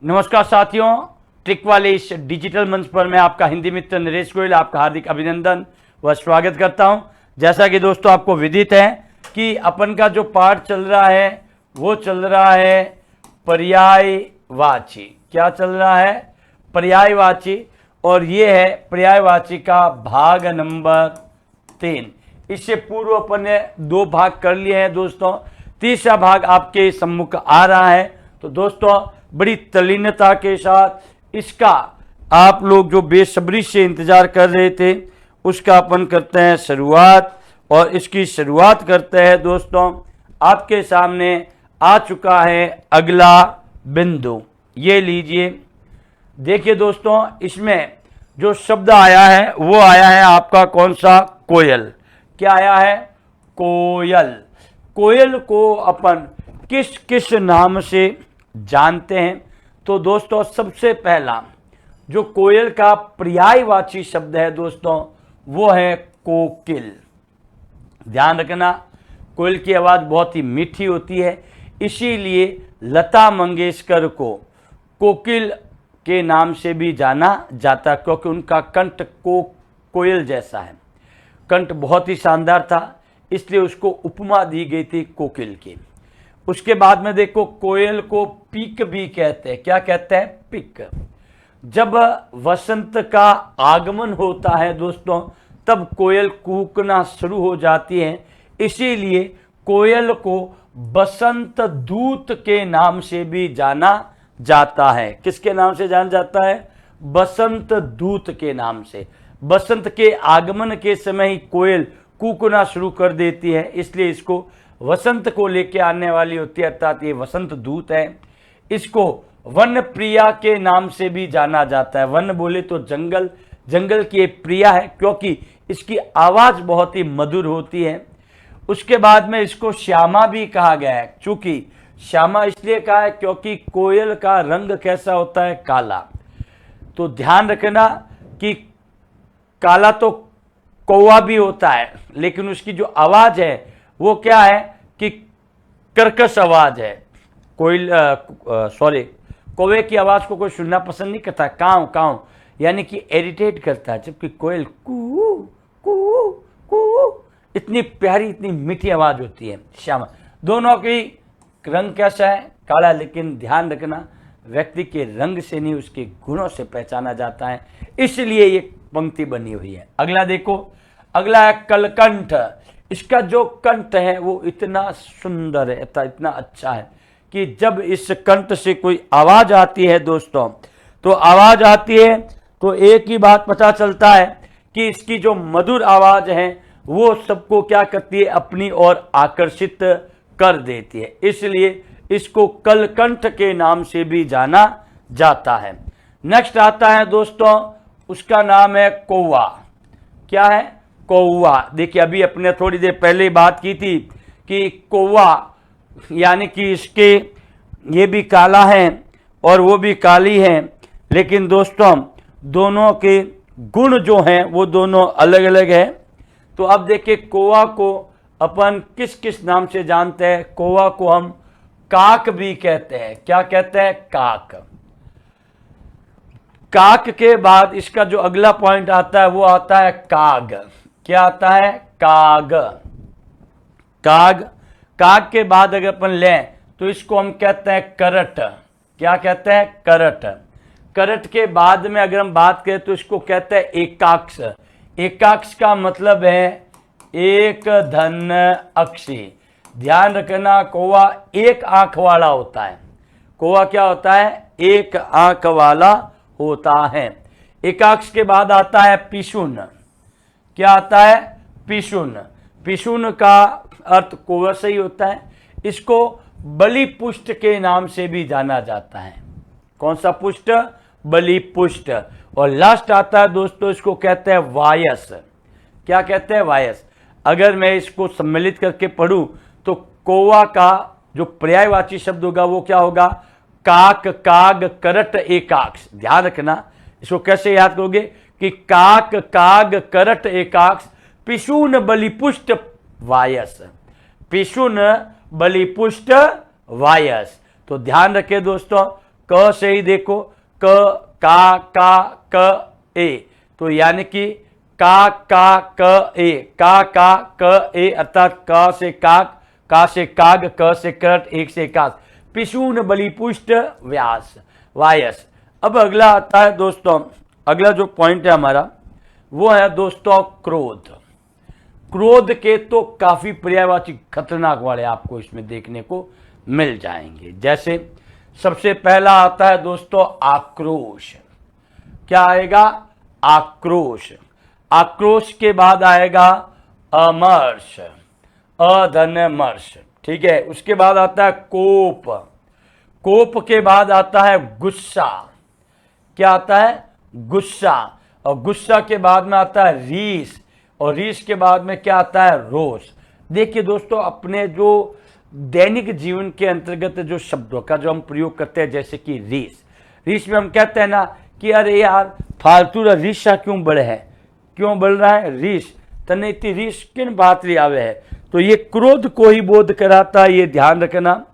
नमस्कार साथियों, ट्रिक वाले इस डिजिटल मंच पर मैं आपका हिंदी मित्र नरेश गोयल आपका हार्दिक अभिनंदन व स्वागत करता हूं। जैसा कि दोस्तों आपको विदित है कि अपन का जो पाठ चल रहा है वो चल रहा है पर्यायवाची। क्या चल रहा है? पर्यायवाची। और ये है पर्यायवाची का भाग नंबर 3। इससे पूर्व अपन ने 2 भाग कर लिए हैं दोस्तों। तीसरा भाग आपके सम्मुख आ रहा है। तो दोस्तों बड़ी तल्लीनता के साथ इसका आप लोग जो बेसब्री से इंतजार कर रहे थे उसका अपन करते हैं शुरुआत। और इसकी शुरुआत करते हैं दोस्तों, आपके सामने आ चुका है अगला बिंदु। ये लीजिए, देखिए दोस्तों, इसमें जो शब्द आया है वो आया है आपका कौन सा? कोयल। क्या आया है? कोयल। कोयल को अपन किस किस नाम से जानते हैं? तो दोस्तों सबसे पहला जो कोयल का पर्यायवाची शब्द है दोस्तों वो है कोकिल। ध्यान रखना, कोयल की आवाज़ बहुत ही मीठी होती है, इसीलिए लता मंगेशकर को कोकिल के नाम से भी जाना जाता, क्योंकि उनका कंठ कोयल जैसा है। कंठ बहुत ही शानदार था, इसलिए उसको उपमा दी गई थी कोकिल की। उसके बाद में देखो, कोयल को पीक भी कहते हैं। क्या कहते हैं? पीक। जब वसंत का आगमन होता है दोस्तों तब कोयल कूकना शुरू हो जाती है, इसीलिए कोयल को बसंत दूत के नाम से भी जाना जाता है। किसके नाम से जाना जाता है? बसंत दूत के नाम से। बसंत के आगमन के समय ही कोयल कूकना शुरू कर देती है, इसलिए इसको वसंत को लेके आने वाली होती है, अर्थात ये वसंत दूत है। इसको वन प्रिया के नाम से भी जाना जाता है। वन बोले तो जंगल, जंगल की एक प्रिया है क्योंकि इसकी आवाज़ बहुत ही मधुर होती है। उसके बाद में इसको श्यामा भी कहा गया है। चूंकि श्यामा इसलिए कहा है क्योंकि कोयल का रंग कैसा होता है? काला। तो ध्यान रखना कि काला तो कौवा भी होता है, लेकिन उसकी जो आवाज़ है वो क्या है कि कर्कश आवाज़ है। कौवे की आवाज़ को कोई सुनना पसंद नहीं करता, काव काव यानी कि इरिटेट करता है, जबकि कोयल कू कू कू इतनी प्यारी, इतनी मीठी आवाज़ होती है। श्यामा। दोनों की रंग कैसा है? काला। लेकिन ध्यान रखना, व्यक्ति के रंग से नहीं उसके गुणों से पहचाना जाता है, इसलिए ये पंक्ति बनी हुई है। अगला देखो, अगला है कलकंठ। इसका जो कंठ है वो इतना सुंदर है, इतना अच्छा है कि जब इस कंठ से कोई आवाज़ आती है दोस्तों, तो आवाज़ आती है तो एक ही बात पता चलता है कि इसकी जो मधुर आवाज़ है वो सबको क्या करती है? अपनी ओर आकर्षित कर देती है, इसलिए इसको कलकंठ के नाम से भी जाना जाता है। नेक्स्ट आता है दोस्तों, उसका नाम है कौवा। क्या है? कौवा। देखिए, अभी अपने थोड़ी देर पहले बात की थी कि कौवा यानी कि इसके ये भी काला है और वो भी काली है, लेकिन दोस्तों दोनों के गुण जो हैं वो दोनों अलग अलग है। तो अब देखिए, कौवा को अपन किस किस नाम से जानते हैं? कौवा को हम काक भी कहते हैं। क्या कहते हैं? काक। काक के बाद इसका जो अगला पॉइंट आता है वो आता है काग। क्या आता है? काग। काग। काग के बाद अगर अपन लें तो इसको हम कहते हैं करट। क्या कहते हैं? करट। करट के बाद में अगर हम बात करें तो इसको कहते हैं एकाक्ष। एकाक्ष का मतलब है एक धन अक्षी। ध्यान रखना, कौवा एक आंख वाला होता है। कौवा क्या होता है? एक आंख वाला होता है। एकाक्ष के बाद आता है पिशुन। क्या आता है? पिशुन। पिशुन का अर्थ कौवा से ही होता है। इसको बलि पुष्ट के नाम से भी जाना जाता है। कौन सा पुष्ट? बलि पुष्ट। और लास्ट आता है दोस्तों, इसको कहते हैं वायस। क्या कहते हैं? वायस। अगर मैं इसको सम्मिलित करके पढ़ूं तो कौवा का जो पर्यायवाची शब्द होगा वो क्या होगा? काक, काग, करट, एकाक्ष। ध्यान रखना, इसको कैसे याद करोगे कि काक, काग, करट, एकाक्ष, पिशुन, बलिपुष्ट, वायस। पिशुन, बलिपुष्ट, वायस। तो ध्यान रखें दोस्तों, क से ही देखो क का क ए, तो यानी कि का क ए, का क ए अर्थात क से काक, का से काग, क से करट, एक से एकाश, पिशून बलिपुष्ट व्यास वायस। अब अगला आता है दोस्तों, अगला जो पॉइंट है हमारा वो है दोस्तों क्रोध। क्रोध के तो काफी पर्यायवाची खतरनाक वाले आपको इसमें देखने को मिल जाएंगे। जैसे सबसे पहला आता है दोस्तों आक्रोश। क्या आएगा? आक्रोश। आक्रोश के बाद आएगा अमर्ष, अधनमर्ष, ठीक है। उसके बाद आता है कोप। कोप के बाद आता है गुस्सा। क्या आता है? गुस्सा। और गुस्सा के बाद में आता है रीस, और रीस के बाद में क्या आता है? रोष। देखिए दोस्तों, अपने जो दैनिक जीवन के अंतर्गत जो शब्दों का जो हम प्रयोग करते हैं, जैसे कि रीस, रीस में हम कहते हैं ना कि अरे यार फालतू रीसा क्यों बढ़े है, क्यों बढ़ रहा है रीस, तने इतनी रीस किन बात ली आवे है। तो ये क्रोध को ही बोध कराता है, ये ध्यान रखना।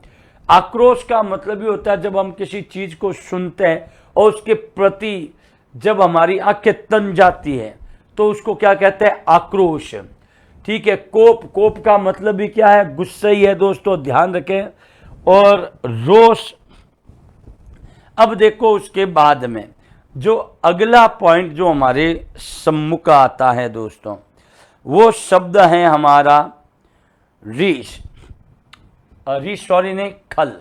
आक्रोश का मतलब ये होता है जब हम किसी चीज को सुनते हैं और उसके प्रति जब हमारी आंखें तन जाती है तो उसको क्या कहते हैं? आक्रोश, ठीक है। कोप, कोप का मतलब भी क्या है? गुस्सा ही है दोस्तों, ध्यान रखें। और रोष। अब देखो उसके बाद में जो अगला पॉइंट जो हमारे सम्मुख आता है दोस्तों, वो शब्द है हमारा रीस, सॉरी नहीं, खल।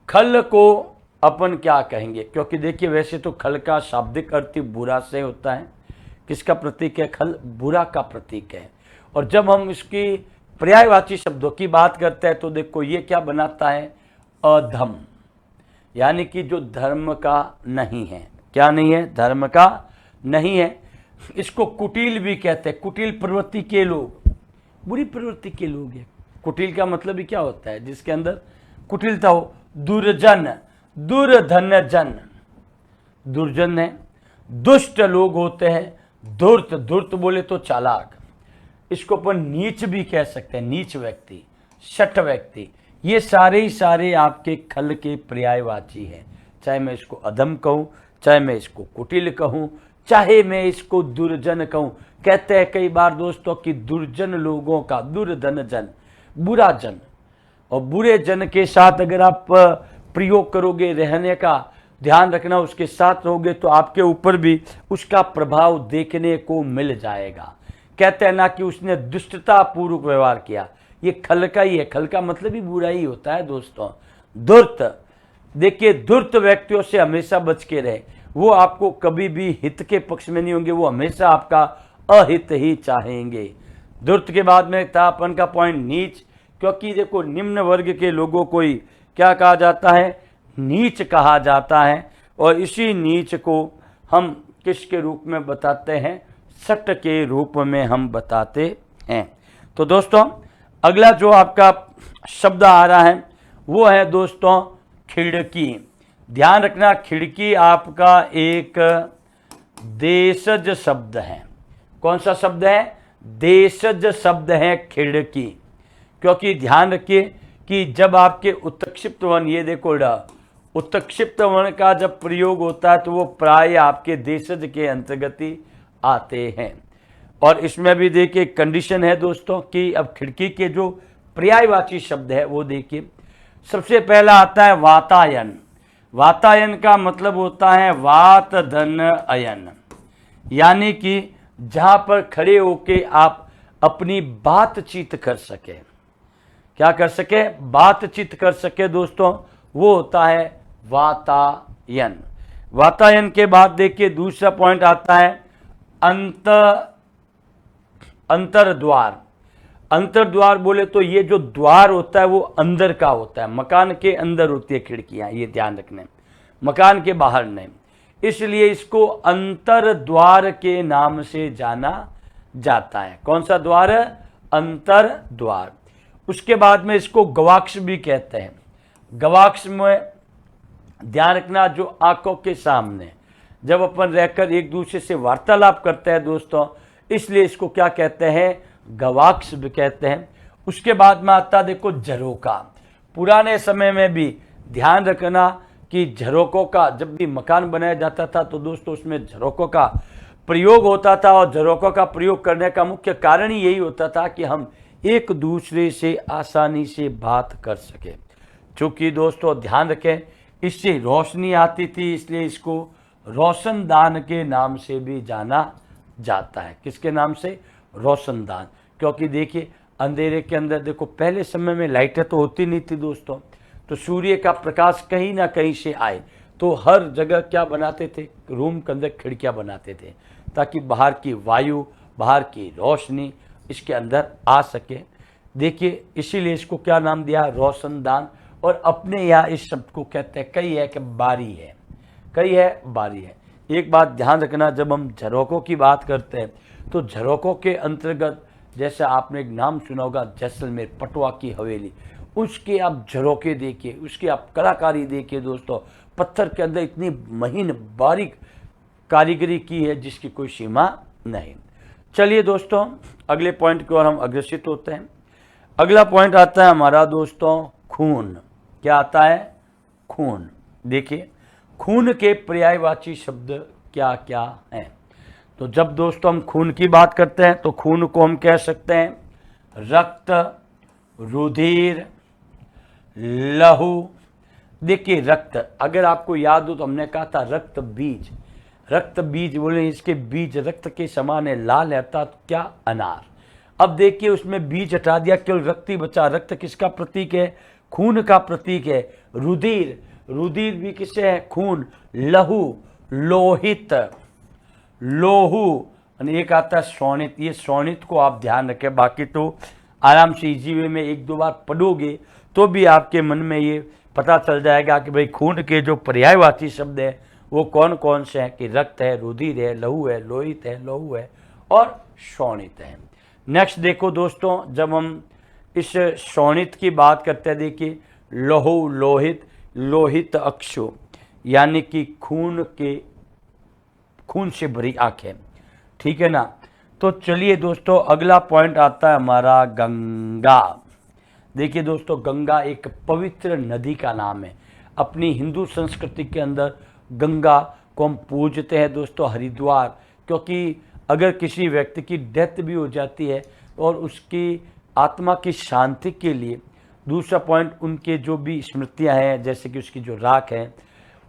खल को अपन क्या कहेंगे? क्योंकि देखिए वैसे तो खल का शाब्दिक अर्थ बुरा से होता है। किसका प्रतीक है? खल, बुरा का प्रतीक है। और जब हम इसकी पर्यायवाची शब्दों की बात करते हैं तो देखो ये क्या बनाता है? अधम, यानी कि जो धर्म का नहीं है। क्या नहीं है? धर्म का नहीं है। इसको कुटिल भी कहते हैं। कुटिल प्रवृत्ति के लोग, बुरी प्रवृत्ति के लोग हैं। कुटिल का मतलब भी क्या होता है? जिसके अंदर कुटिलता हो। दुर्जन, दुर्धन जन, दुर्जन है, दुष्ट लोग होते हैं। धूर्त, धूर्त बोले तो चालाक। इसको अपन नीच भी कह सकते हैं, नीच व्यक्ति, शठ व्यक्ति। ये सारे ही सारे आपके खल के पर्यायवाची हैं। चाहे मैं इसको अधम कहूं, चाहे मैं इसको कुटिल कहूं, चाहे मैं इसको दुर्जन कहूं। कहते हैं कई बार दोस्तों कि दुर्जन लोगों का, दुर्धन जन, बुरा जन, और बुरे जन के साथ अगर आप प्रयोग करोगे रहने का, ध्यान रखना उसके साथ रहोगे तो आपके ऊपर भी उसका प्रभाव देखने को मिल जाएगा। कहते हैं ना कि उसने दुष्टता पूर्वक व्यवहार किया, ये खल का ही है। खल का मतलब ही बुरा ही होता है दोस्तों। धूर्त, देखिए धूर्त व्यक्तियों से हमेशा बच के रहे। वो आपको कभी भी हित के पक्ष में नहीं होंगे, वो हमेशा आपका अहित ही चाहेंगे। धूर्त के बाद में था अपन का पॉइंट नीच, क्योंकि देखो निम्न वर्ग के लोगों को ही क्या कहा जाता है? नीच कहा जाता है। और इसी नीच को हम किसके रूप में बताते हैं? सट के रूप में हम बताते हैं। तो दोस्तों अगला जो आपका शब्द आ रहा है वो है दोस्तों खिड़की। ध्यान रखना, खिड़की आपका एक देशज शब्द है। कौन सा शब्द है? देशज शब्द है खिड़की। क्योंकि ध्यान रखिए कि जब आपके उत्क्षिप्त वर्ण, ये देखो उत्क्षिप्त वर्ण का जब प्रयोग होता है तो वो प्राय आपके देशज के अंतर्गत ही आते हैं। और इसमें भी देखिए कंडीशन है दोस्तों कि अब खिड़की के जो पर्यायवाची शब्द है वो देखिए। सबसे पहला आता है वातायन। वातायन का मतलब होता है वात धन अयन, यानी कि जहां पर खड़े होके आप अपनी बातचीत कर सके। क्या कर सके? बातचीत कर सके दोस्तों, वो होता है वातायन। वातायन के बाद देखिए दूसरा पॉइंट आता है अंतरद्वार। अंतरद्वार बोले तो ये जो द्वार होता है वो अंदर का होता है, मकान के अंदर होती है खिड़कियां, ये ध्यान रखने, मकान के बाहर नहीं। इसलिए इसको अंतरद्वार के नाम से जाना जाता है। कौन सा द्वार? अंतरद्वार। उसके बाद में इसको गवाक्ष भी कहते हैं। गवाक्ष में ध्यान रखना, जो आंखों के सामने जब अपन रहकर एक दूसरे से वार्तालाप करते हैं दोस्तों, इसलिए इसको क्या कहते हैं? गवाक्ष भी कहते हैं। उसके बाद में आता देखो झरोका। पुराने समय में भी ध्यान रखना कि झरोकों का जब भी मकान बनाया जाता था तो दोस्तों उसमें झरोकों का प्रयोग होता था, और झरोकों का प्रयोग करने का मुख्य कारण ही यही होता था कि हम एक दूसरे से आसानी से बात कर सके। चूँकि दोस्तों ध्यान रखें, इससे रोशनी आती थी, इसलिए इसको रोशनदान के नाम से भी जाना जाता है। किसके नाम से? रोशनदान। क्योंकि देखिए अंधेरे के अंदर देखो, पहले समय में लाइटें तो होती नहीं थी दोस्तों, तो सूर्य का प्रकाश कहीं ना कहीं से आए तो हर जगह क्या बनाते थे, रूम के अंदर खिड़कियां बनाते थे ताकि बाहर की वायु, बाहर की रोशनी इसके अंदर आ सके। देखिए इसीलिए इसको क्या नाम दिया? रोशनदान। और अपने यहाँ इस शब्द को कहते हैं, कई है कि बारी है, कई है बारी है। एक बात ध्यान रखना, जब हम झरोकों की बात करते हैं तो झरोकों के अंतर्गत जैसे आपने एक नाम सुना होगा जैसलमेर, पटवा की हवेली, उसके आप झरोके देखिए, उसकी आप कलाकारी देखिए दोस्तों, पत्थर के अंदर इतनी महीन बारीक कारीगरी की है जिसकी कोई सीमा नहीं। चलिए दोस्तों अगले पॉइंट की ओर हम अग्रसित होते हैं। अगला पॉइंट आता है हमारा दोस्तों खून। क्या आता है? खून। देखिए खून के पर्यायवाची शब्द क्या क्या हैं? तो जब दोस्तों हम खून की बात करते हैं तो खून को हम कह सकते हैं रक्त, रुधिर, लहू। देखिए रक्त, अगर आपको याद हो तो हमने कहा था रक्त बीज, रक्त बीज बोले, इसके बीज रक्त के समान है, लाल है, अर्थात क्या? अनार। अब देखिए उसमें बीज हटा दिया, केवल रक्त ही बचा। रक्त किसका प्रतीक है? खून का प्रतीक है। रुधिर, रुधिर भी किससे है? खून। लहू, लोहित, लोहू, और एक आता है शोणित। ये शोणित को आप ध्यान रखें, बाकी तो आराम से इजी वे में एक दो बार पढ़ोगे तो भी आपके मन में ये पता चल जाएगा कि भाई खून के जो पर्यायवाची शब्द है वो कौन कौन से हैं, कि रक्त है, रुधिर है, लहू है, लोहित है, लोहू है और शोणित है। नेक्स्ट देखो दोस्तों, जब हम इस शोणित की बात करते हैं, देखिए लहू, लोहित, लोहित अक्षु, यानी कि खून से भरी आंखें, ठीक है ना। तो चलिए दोस्तों अगला पॉइंट आता है हमारा गंगा। देखिए दोस्तों गंगा एक पवित्र नदी का नाम है। अपनी हिंदू संस्कृति के अंदर गंगा को हम पूजते हैं दोस्तों, हरिद्वार, क्योंकि अगर किसी व्यक्ति की डेथ भी हो जाती है और उसकी आत्मा की शांति के लिए, दूसरा पॉइंट उनके जो भी स्मृतियां हैं, जैसे कि उसकी जो राख है,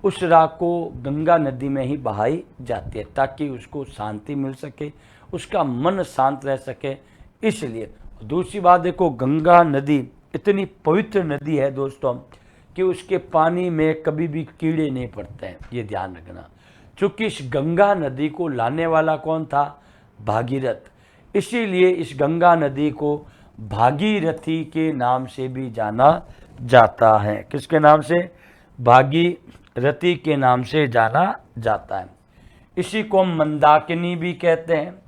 उस राख को गंगा नदी में ही बहाई जाती है ताकि उसको शांति मिल सके, उसका मन शांत रह सके। इसलिए दूसरी बात देखो, गंगा नदी इतनी पवित्र नदी है दोस्तों कि उसके पानी में कभी भी कीड़े नहीं पड़ते हैं, ये ध्यान रखना। चूँकि इस गंगा नदी को लाने वाला कौन था? भागीरथ। इसीलिए इस गंगा नदी को भागीरथी के नाम से भी जाना जाता है। किसके नाम से? भागीरथी के नाम से जाना जाता है। इसी को हम मंदाकिनी भी कहते हैं।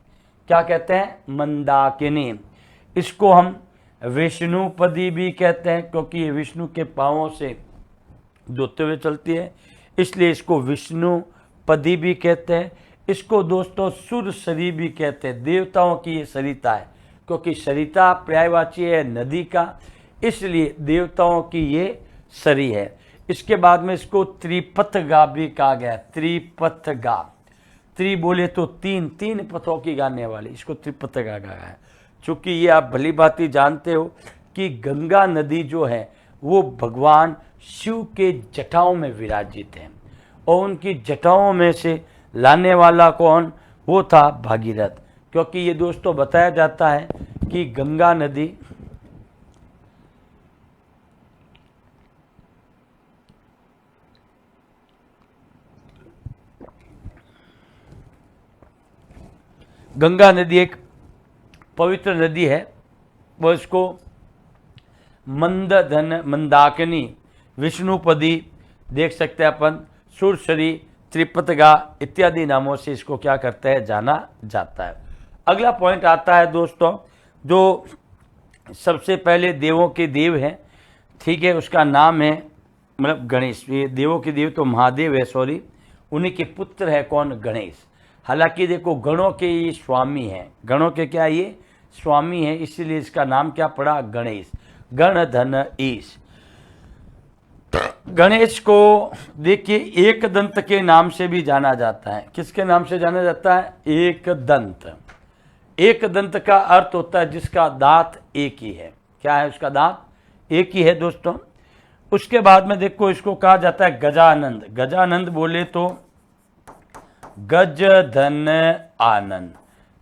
क्या कहते हैं? मंदाकिनी। इसको हम विष्णुपदी भी कहते हैं, क्योंकि ये विष्णु के पांवों से धोते हुए चलती है, इसलिए इसको विष्णुपदी भी कहते हैं। इसको दोस्तों सुरसरी भी कहते हैं, देवताओं की ये सरिता है, क्योंकि सरिता पर्यायवाची है नदी का, इसलिए देवताओं की ये सरी है। इसके बाद में इसको त्रिपथगा भी कहा गया, त्रिपथगा। त्रि बोले तो तीन, तीन पथों की गाने वाली, इसको त्रिपथगा कहा है। चूँकि ये आप भली भांति जानते हो कि गंगा नदी जो है वो भगवान शिव के जटाओं में विराजित है, और उनकी जटाओं में से लाने वाला कौन? वो था भागीरथ। क्योंकि ये दोस्तों बताया जाता है कि गंगा नदी एक पवित्र नदी है। वो इसको मंदाकिनी, विष्णुपदी देख सकते हैं अपन, सुरसरी, त्रिपथगा इत्यादि नामों से इसको क्या करता है? जाना जाता है। अगला पॉइंट आता है दोस्तों, जो सबसे पहले देवों के देव हैं, ठीक है, उसका नाम है मतलब गणेश। ये देवों के देव तो महादेव है, सॉरी, उन्हीं के पुत्र है कौन? गणेश। हालांकि देखो गणों के ये स्वामी हैं, गणों के क्या ये स्वामी हैं, इसीलिए इसका नाम क्या पड़ा? गणेश। गण धन ईश। गणेश को देखिए एक दंत के नाम से भी जाना जाता है। किसके नाम से जाना जाता है? एक दंत। एक दंत का अर्थ होता है जिसका दांत एक ही है। क्या है उसका दांत? एक ही है दोस्तों। उसके बाद में देखो इसको कहा जाता है गजानंद। गजानंद बोले तो गज धन आनंद,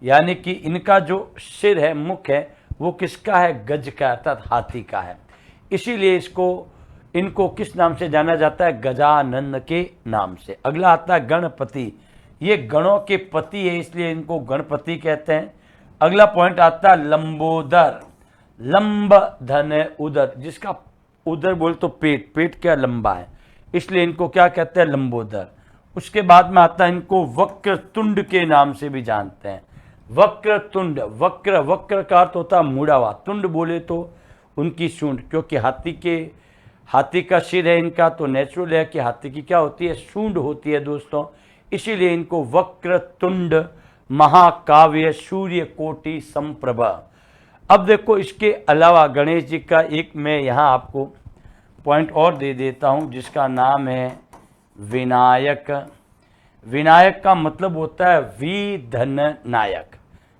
यानी कि इनका जो सिर है, मुख है, वो किसका है? गज का, अर्थात हाथी का है। इसीलिए इनको किस नाम से जाना जाता है? गजानंद के नाम से। अगला आता है गणपति। ये गणों के पति है, इसलिए इनको गणपति कहते हैं। अगला पॉइंट आता है लंबोदर। लंब धन उदर, जिसका उदर बोल तो पेट, पेट क्या लंबा है, इसलिए इनको क्या कहते हैं? लंबोदर। उसके बाद में आता है इनको वक्रतुंड के नाम से भी जानते हैं। वक्रतुंड, वक्र, वक्र का अर्थ होता है मुड़ा हुआ, तुंड बोले तो उनकी सूंड, क्योंकि हाथी का सिर है इनका, तो नेचुरल है कि हाथी की क्या होती है? सूंड होती है दोस्तों। इसीलिए इनको वक्रतुंड महाकाव्य सूर्य कोटि समप्रभ। अब देखो इसके अलावा गणेश जी का एक मैं यहाँ आपको पॉइंट और दे देता हूँ, जिसका नाम है विनायक। विनायक का मतलब होता है विधन नायक।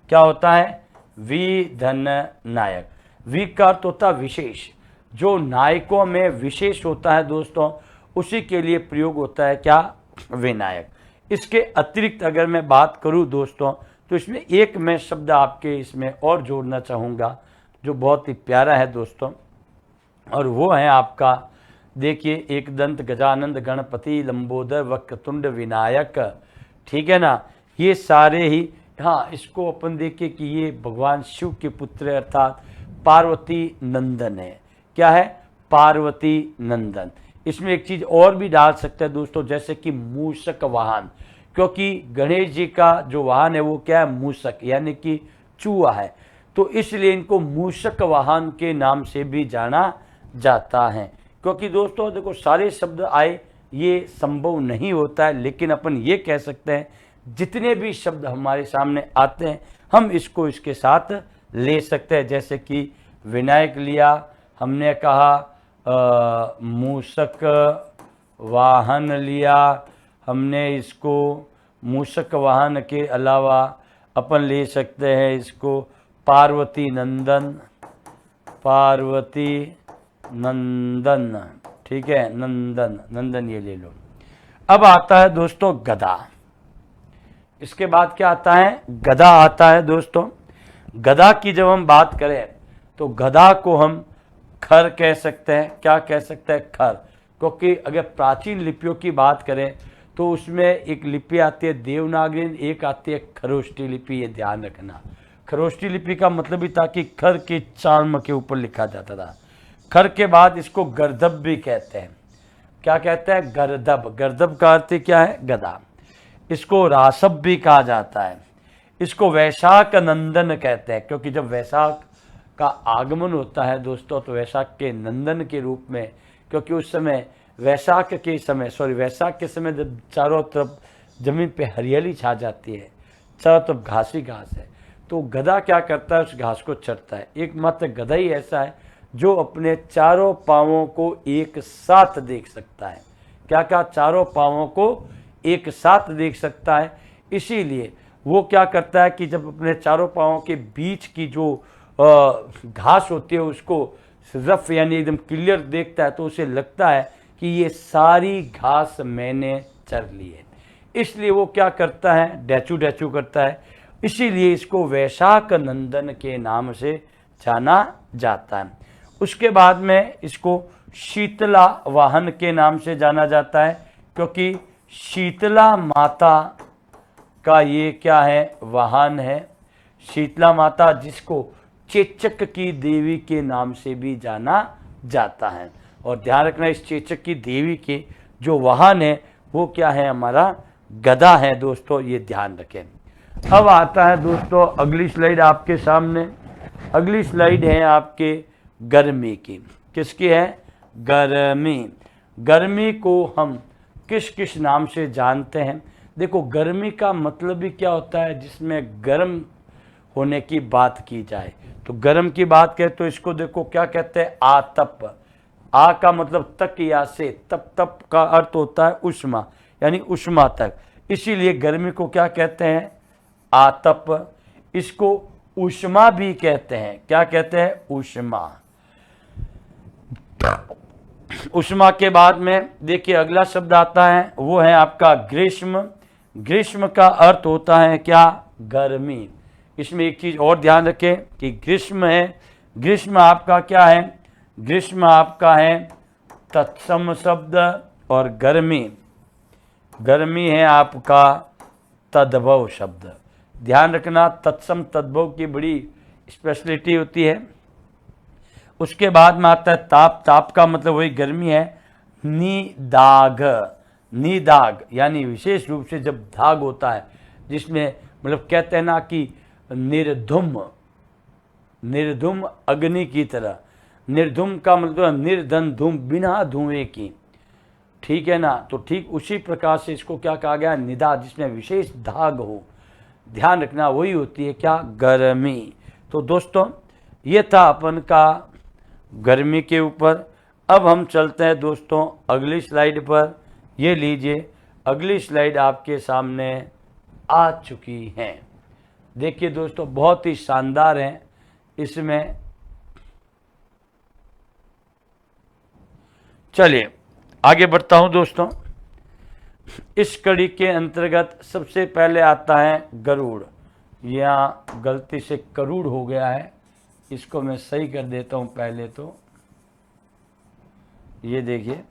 क्या होता है? विधन नायक। वि का अर्थ होता है विशेष, जो नायकों में विशेष होता है दोस्तों, उसी के लिए प्रयोग होता है क्या? विनायक। इसके अतिरिक्त अगर मैं बात करूं दोस्तों, तो इसमें एक मैं शब्द आपके इसमें और जोड़ना चाहूँगा जो बहुत ही प्यारा है दोस्तों, और वो है आपका देखिए एक दंत, गजानंद, गणपति, लंबोदर, वक्रतुंड, विनायक। ठीक है ना? ये सारे ही, हाँ, इसको अपन देखिए कि ये भगवान शिव के पुत्र अर्थात पार्वती नंदन है। क्या है? पार्वती नंदन। इसमें एक चीज और भी डाल सकते हैं दोस्तों, जैसे कि मूषक वाहन, क्योंकि गणेश जी का जो वाहन है वो क्या है? मूषक, यानी कि चूहा है, तो इसलिए इनको मूषक वाहन के नाम से भी जाना जाता है। क्योंकि दोस्तों देखो सारे शब्द आए ये संभव नहीं होता है, लेकिन अपन ये कह सकते हैं जितने भी शब्द हमारे सामने आते हैं हम इसको इसके साथ ले सकते हैं। जैसे कि विनायक लिया, हमने कहा मूषक वाहन लिया, हमने इसको मूषक वाहन के अलावा अपन ले सकते हैं इसको पार्वती नंदन, पार्वती नंदन। ठीक है, नंदन, नंदन ये ले लो। अब आता है दोस्तों गदा। इसके बाद क्या आता है? गदा आता है दोस्तों। गदा की जब हम बात करें तो गदा को हम खर कह सकते हैं। क्या कह सकते हैं? खर। क्योंकि अगर प्राचीन लिपियों की बात करें तो उसमें एक लिपि आती है देवनागरी, एक आती है खरोष्टी लिपि। ये ध्यान रखना, खरोष्टी लिपि का मतलब ही था कि खर के चार्म के ऊपर लिखा जाता था। खर के बाद इसको गर्दभ भी कहते हैं। क्या कहते हैं? गर्दभ। गर्दभ का अर्थ क्या है? गदा। इसको रासभ भी कहा जाता है। इसको वैशाख नंदन कहते हैं, क्योंकि जब वैशाख का आगमन होता है दोस्तों तो वैशाख के नंदन के रूप में, क्योंकि उस समय वैशाख के समय जब चारों तरफ जमीन पे हरियाली छा जाती है, चारों तरफ घास ही घास है, तो गधा क्या करता है? उस घास को चरता है। एकमात्र गधा ही ऐसा है जो अपने चारों पांवों को एक साथ देख सकता है। क्या कहा? चारों पांवों को एक साथ देख सकता है। इसीलिए वो क्या करता है कि जब अपने चारों पांवों के बीच की जो घास होती है उसको रफ यानी एकदम क्लियर देखता है, तो उसे लगता है कि ये सारी घास मैंने चर ली है। इसलिए वो क्या करता है? डैचू डैचू करता है। इसीलिए इसको वैशाख नंदन के नाम से जाना जाता है। उसके बाद में इसको शीतला वाहन के नाम से जाना जाता है, क्योंकि शीतला माता का ये क्या है? वाहन है। शीतला माता जिसको चेचक की देवी के नाम से भी जाना जाता है। और ध्यान रखना, इस चेचक की देवी के जो वाहन है वो क्या है? हमारा गदा है दोस्तों, ये ध्यान रखें। अब आता है दोस्तों अगली स्लाइड आपके सामने। अगली स्लाइड है आपके गर्मी की। किसकी है? गर्मी। गर्मी को हम किस किस नाम से जानते हैं? देखो गर्मी का मतलब ही क्या होता है? जिसमें गर्म होने की बात की जाए। तो गर्म की बात करें तो इसको देखो क्या कहते हैं? आतप। आ का मतलब तक या से, तप, तप का अर्थ होता है उष्मा, यानी उष्मा तक। इसीलिए गर्मी को क्या कहते हैं? आतप। इसको उष्मा भी कहते हैं। क्या कहते हैं? उष्मा। उष्मा के बाद में देखिए अगला शब्द आता है, वो है आपका ग्रीष्म। ग्रीष्म का अर्थ होता है क्या? गर्मी। इसमें एक चीज और ध्यान रखें कि ग्रीष्म है, ग्रीष्म आपका क्या है? ग्रीष्म आपका है तत्सम शब्द, और गर्मी, गर्मी है आपका तद्भव शब्द। ध्यान रखना, तत्सम तद्भव की बड़ी स्पेशलिटी होती है। उसके बाद में आता है ताप। ताप का मतलब वही गर्मी है। निदाग, निदाग यानी विशेष रूप से जब दाग होता है, जिसमें मतलब कहते हैं ना कि निर्धुम, निर्धुम अग्नि की तरह। निर्धुम का मतलब निर्धन धूम, बिना धुएं की, ठीक है ना। तो ठीक उसी प्रकार से इसको क्या कहा गया? निदा, जिसमें विशेष दाग हो। ध्यान रखना वही होती है क्या? गर्मी। तो दोस्तों ये था अपन का गर्मी के ऊपर। अब हम चलते हैं दोस्तों अगली स्लाइड पर। ये लीजिए, अगली स्लाइड आपके सामने आ चुकी है। देखिए दोस्तों, बहुत ही शानदार है। इसमें चलिए आगे बढ़ता हूं दोस्तों। इस कड़ी के अंतर्गत सबसे पहले आता है गरुड़। यहाँ गलती से करूड़ हो गया है, इसको मैं सही कर देता हूं पहले तो। ये देखिए,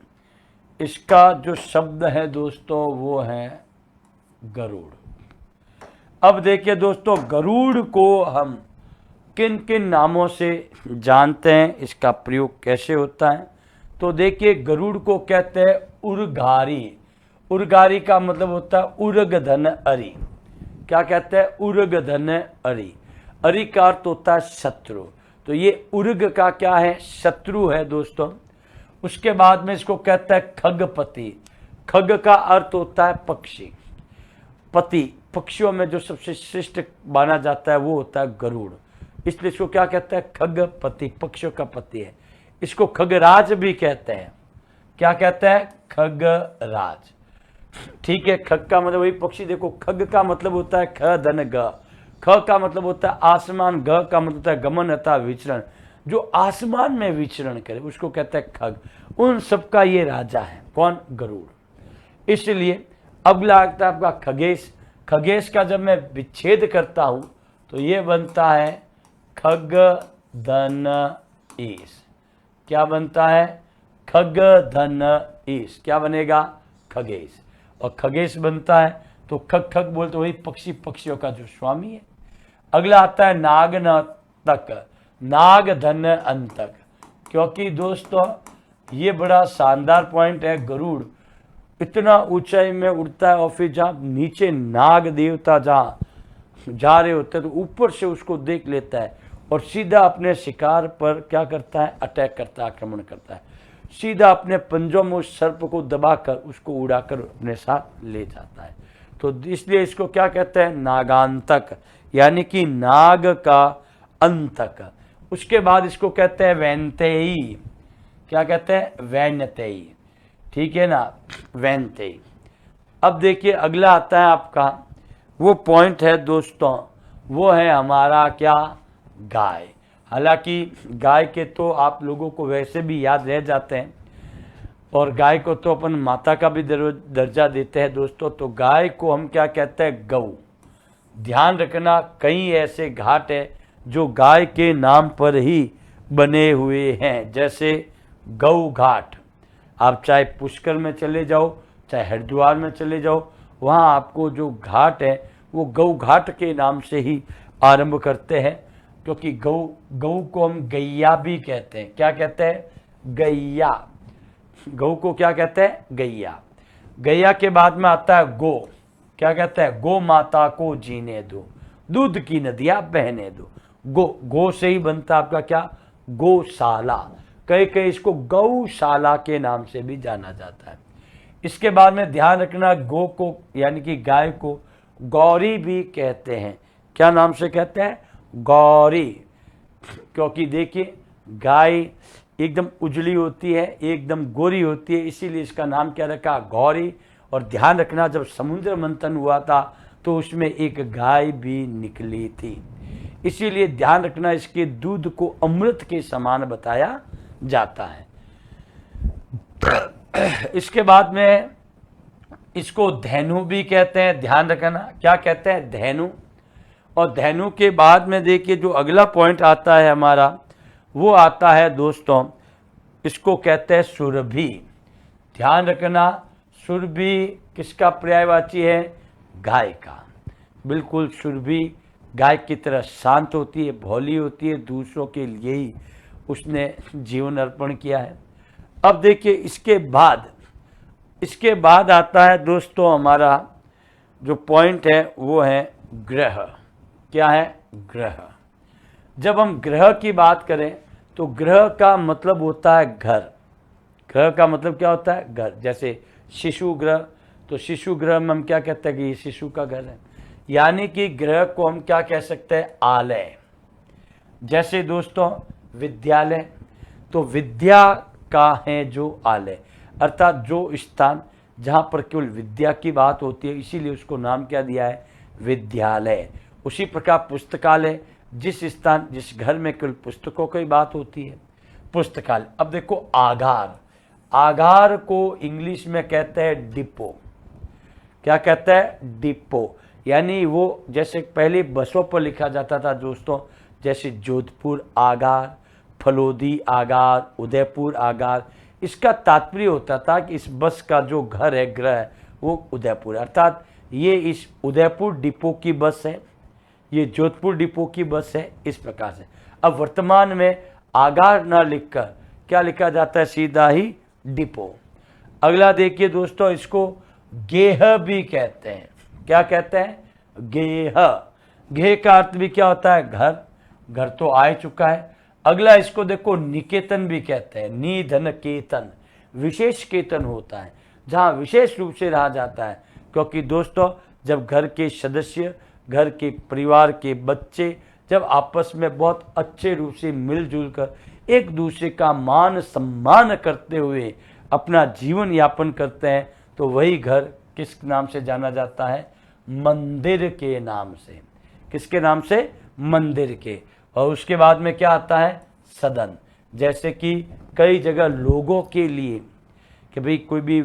इसका जो शब्द है दोस्तों वो है गरुड़। अब देखिए दोस्तों, गरुड़ को हम किन किन नामों से जानते हैं, इसका प्रयोग कैसे होता है? तो देखिए, गरुड़ को कहते हैं उर्गारी। उर्गारी का मतलब होता है उर्ग धन अरि। क्या कहते हैं? उर्ग धन अरि। अरि का अर्थ होता है शत्रु। तो ये उर्ग का क्या है? शत्रु है दोस्तों। उसके बाद में इसको कहता है खगपति। खग का अर्थ होता है पक्षी। पति, पक्षियों में जो सबसे श्रेष्ठ माना जाता है वो होता है गरुड़, इसलिए इसको क्या कहते हैं? खगपति, पक्षियों का पति है। इसको खगराज भी कहते हैं। क्या कहते हैं? खगराज। ठीक है, खग का मतलब वही पक्षी। देखो, खग का मतलब होता है ख धन ग। ख का मतलब होता है आसमान, ग का मतलब होता है गमन अथवा विचरण। जो आसमान में विचरण करे उसको कहते हैं खग। उन सबका ये राजा है। कौन? गरुड़। इसलिए अगला आता है आपका खगेश। खगेश का जब मैं विच्छेद करता हूं तो ये बनता है खग धन ईश। क्या बनता है? खग धन ईश। क्या बनेगा? खगेश। और खगेश बनता है तो खग खग बोलते वही पक्षी, पक्षियों का जो स्वामी है। अगला आता है नाग न तक, नाग धन अंतक। क्योंकि दोस्तों ये बड़ा शानदार पॉइंट है। गरुड़ इतना ऊंचाई में उड़ता है और फिर जहाँ नीचे नाग देवता जहाँ जा रहे होते हैं तो ऊपर से उसको देख लेता है और सीधा अपने शिकार पर क्या करता है? अटैक करता है, आक्रमण करता है। सीधा अपने पंजों में उस सर्प को दबाकर उसको उड़ाकर अपने साथ ले जाता है। तो इसलिए इसको क्या कहते हैं? नागांतक, यानी कि नाग का अंतक। उसके बाद इसको कहते हैं वैनतेयी। क्या कहते हैं? वैनतेयी। ठीक है ना, वैनतेयी। अब देखिए अगला आता है आपका, वो पॉइंट है दोस्तों, वो है हमारा क्या? गाय। हालांकि गाय के तो आप लोगों को वैसे भी याद रह जाते हैं, और गाय को तो अपन माता का भी दर्जा देते हैं दोस्तों। तो गाय को हम क्या कहते हैं? गऊ। ध्यान रखना, कई ऐसे घाट है जो गाय के नाम पर ही बने हुए हैं, जैसे गऊ घाट। आप चाहे पुष्कर में चले जाओ, चाहे हरिद्वार में चले जाओ, वहाँ आपको जो घाट है वो गऊ घाट के नाम से ही आरंभ करते हैं। क्योंकि गऊ को हम गैया भी कहते हैं। क्या कहते हैं? गैया। गऊ को क्या कहते हैं? गैया। गैया के बाद में आता है गो। क्या कहते हैं? गो माता को जीने दो, दूध की नदियां बहने दो। गो से ही बनता आपका क्या? गौशाला। कई कई इसको गौशाला के नाम से भी जाना जाता है। इसके बाद में ध्यान रखना, गो को यानी कि गाय को गौरी भी कहते हैं। क्या नाम से कहते हैं? गौरी। क्योंकि देखिए गाय एकदम उजली होती है, एकदम गोरी होती है, इसीलिए इसका नाम क्या रखा, गौरी। और ध्यान रखना, जब समुद्र मंथन हुआ था तो उसमें एक गाय भी निकली थी, इसीलिए ध्यान रखना इसके दूध को अमृत के समान बताया जाता है। इसके बाद में इसको धेनु भी कहते हैं, ध्यान रखना क्या कहते हैं, धेनु। और धेनु के बाद में देखिए जो अगला पॉइंट आता है हमारा, वो आता है दोस्तों, इसको कहते हैं सुरभि। ध्यान रखना, सुरभि किसका पर्यायवाची है, गाय का। बिल्कुल सुरभि गाय की तरह शांत होती है, भोली होती है, दूसरों के लिए ही उसने जीवन अर्पण किया है। अब देखिए इसके बाद आता है दोस्तों हमारा जो पॉइंट है वो है ग्रह। क्या है, ग्रह। जब हम ग्रह की बात करें तो ग्रह का मतलब होता है घर। ग्रह का मतलब क्या होता है, घर। जैसे शिशु ग्रह, तो शिशु ग्रह में हम क्या कहते हैं कि ये शिशु का घर है, यानी कि ग्रह को हम क्या कह सकते हैं, आलय। जैसे दोस्तों विद्यालय, तो विद्या का है जो आलय, अर्थात जो स्थान जहाँ पर केवल विद्या की बात होती है, इसीलिए उसको नाम क्या दिया है, विद्यालय। उसी प्रकार पुस्तकालय, जिस स्थान जिस घर में केवल पुस्तकों की बात होती है, पुस्तकालय। अब देखो आगार, आगार को इंग्लिश में कहते हैं डिपो। क्या कहता है, डिपो। यानी वो जैसे पहले बसों पर लिखा जाता था दोस्तों, जैसे जोधपुर आगार, फलोदी आगार, उदयपुर आगार। इसका तात्पर्य होता था कि इस बस का जो घर है, ग्रह है, वो उदयपुर, अर्थात ये इस उदयपुर डिपो की बस है, ये जोधपुर डिपो की बस है, इस प्रकार से। अब वर्तमान में आगार ना लिखकर क्या लिखा जाता है, सीधा ही डिपो। अगला देखिए दोस्तों, इसको गेह भी कहते हैं। क्या कहते हैं, गेह। गेह का अर्थ भी क्या होता है, घर। घर तो आ चुका है। अगला इसको देखो निकेतन भी कहते हैं, निधन केतन, विशेष केतन होता है जहाँ विशेष रूप से रहा जाता है। क्योंकि दोस्तों जब घर के सदस्य, घर के परिवार के बच्चे जब आपस में बहुत अच्छे रूप से मिलजुल कर एक दूसरे का मान सम्मान करते हुए अपना जीवन यापन करते हैं, तो वही घर किस नाम से जाना जाता है, मंदिर के नाम से। किसके नाम से, मंदिर के। और उसके बाद में क्या आता है, सदन। जैसे कि कई जगह लोगों के लिए कि भाई कोई भी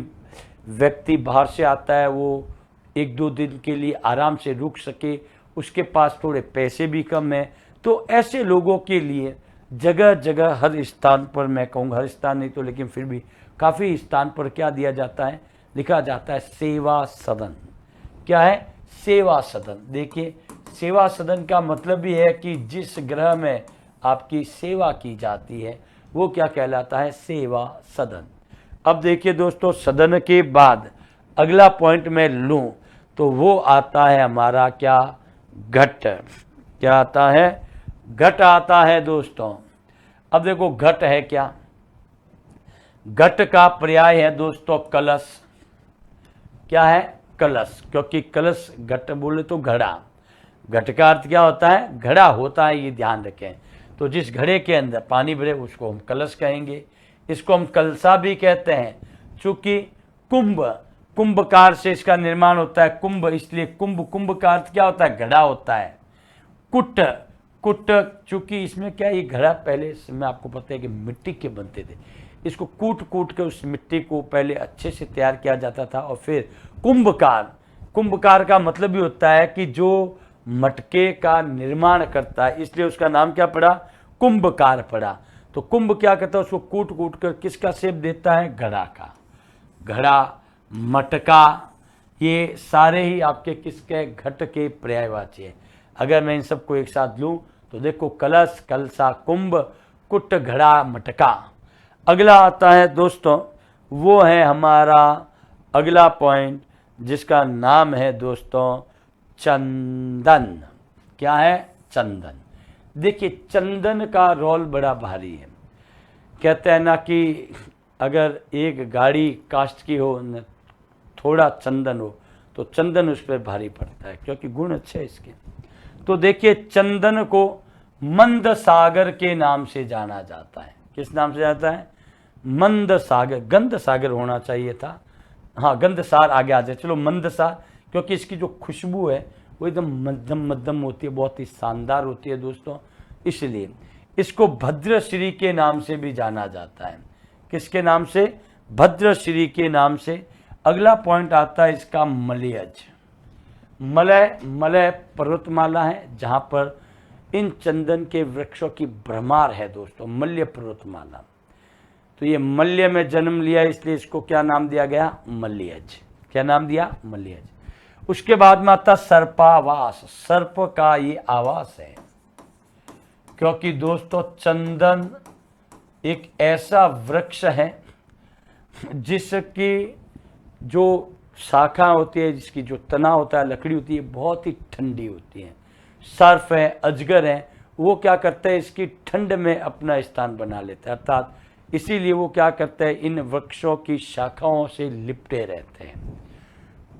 व्यक्ति बाहर से आता है, वो एक दो दिन के लिए आराम से रुक सके, उसके पास थोड़े पैसे भी कम है, तो ऐसे लोगों के लिए जगह जगह हर स्थान पर, मैं कहूँगा हर स्थान नहीं तो लेकिन फिर भी काफ़ी स्थान पर क्या दिया जाता है, लिखा जाता है सेवा सदन। क्या है, सेवा सदन। देखिए सेवा सदन का मतलब भी है कि जिस ग्रह में आपकी सेवा की जाती है वो क्या कहलाता है, सेवा सदन। अब देखिए दोस्तों, सदन के बाद अगला पॉइंट मैं लूँ तो वो आता है हमारा क्या, घट। क्या आता है, घट आता है दोस्तों। अब देखो घट है क्या, घट का पर्याय है दोस्तों कलश। क्या है, कलश। क्योंकि कलश घट बोले तो घड़ा, घट का अर्थ क्या होता है, घड़ा होता है, ये ध्यान रखें। तो जिस घड़े के अंदर पानी भरे उसको हम कलश कहेंगे। इसको हम कलसा भी कहते हैं, चूंकि कुंभ, कुंभकार से इसका निर्माण होता है, कुंभ इसलिए कुंभ, कुंभ का अर्थ क्या होता है, घड़ा होता है। कुट, कुट चूंकि इसमें क्या, ये घड़ा पहले में आपको पता है कि मिट्टी के बनते थे, इसको कूट कूट के उस मिट्टी को पहले अच्छे से तैयार किया जाता था। और फिर कुंभकार, कुंभकार का मतलब भी होता है कि जो मटके का निर्माण करता है, इसलिए उसका नाम क्या पड़ा, कुंभकार पड़ा। तो कुंभ क्या कहता है, उसको कूट कूट कर किसका शेप देता है, घड़ा का। घड़ा, मटका, ये सारे ही आपके किसके, घट के पर्यायवाची है। अगर मैं इन सबको एक साथ लूँ तो देखो कलश, कलसा, कुंभ, कुट, घड़ा, मटका। अगला आता है दोस्तों, वो है हमारा अगला पॉइंट जिसका नाम है दोस्तों चंदन। क्या है, चंदन। देखिए चंदन का रोल बड़ा भारी है। कहते हैं ना कि अगर एक गाड़ी कास्ट की हो, थोड़ा चंदन हो तो चंदन उस पर भारी पड़ता है, क्योंकि गुण अच्छे इसके। तो देखिए चंदन को मंद सागर के नाम से जाना जाता है। किस नाम से जाता है? मंद सागर, गंध सागर होना चाहिए था, हाँ गंधसार आगे आ जाए, चलो मंदसार, क्योंकि इसकी जो खुशबू है वो एकदम मध्यम मध्यम होती है, बहुत ही शानदार होती है दोस्तों, इसलिए इसको भद्रश्री के नाम से भी जाना जाता है। किसके नाम से? भद्रश्री के नाम से। अगला पॉइंट आता है इसका मलयज। मलय, मलय पर्वतमाला है जहाँ पर इन चंदन के वृक्षों की भरमार है दोस्तों, मल्य पर्वतमाला। तो ये मल्य में जन्म लिया, इसलिए इसको क्या नाम दिया गया? मलयज। क्या नाम दिया? मलयज। उसके बाद में आता सर्पावास, सर्प का ये आवास है, क्योंकि दोस्तों चंदन एक ऐसा वृक्ष है जिसकी जो शाखा होती है, जिसकी जो तना होता है, लकड़ी होती है, बहुत ही ठंडी होती है। सर्प है, अजगर है, वो क्या करते हैं? इसकी ठंड में अपना स्थान बना लेते हैं, अर्थात इसीलिए वो क्या करते हैं? इन वृक्षों की शाखाओं से लिपटे रहते हैं।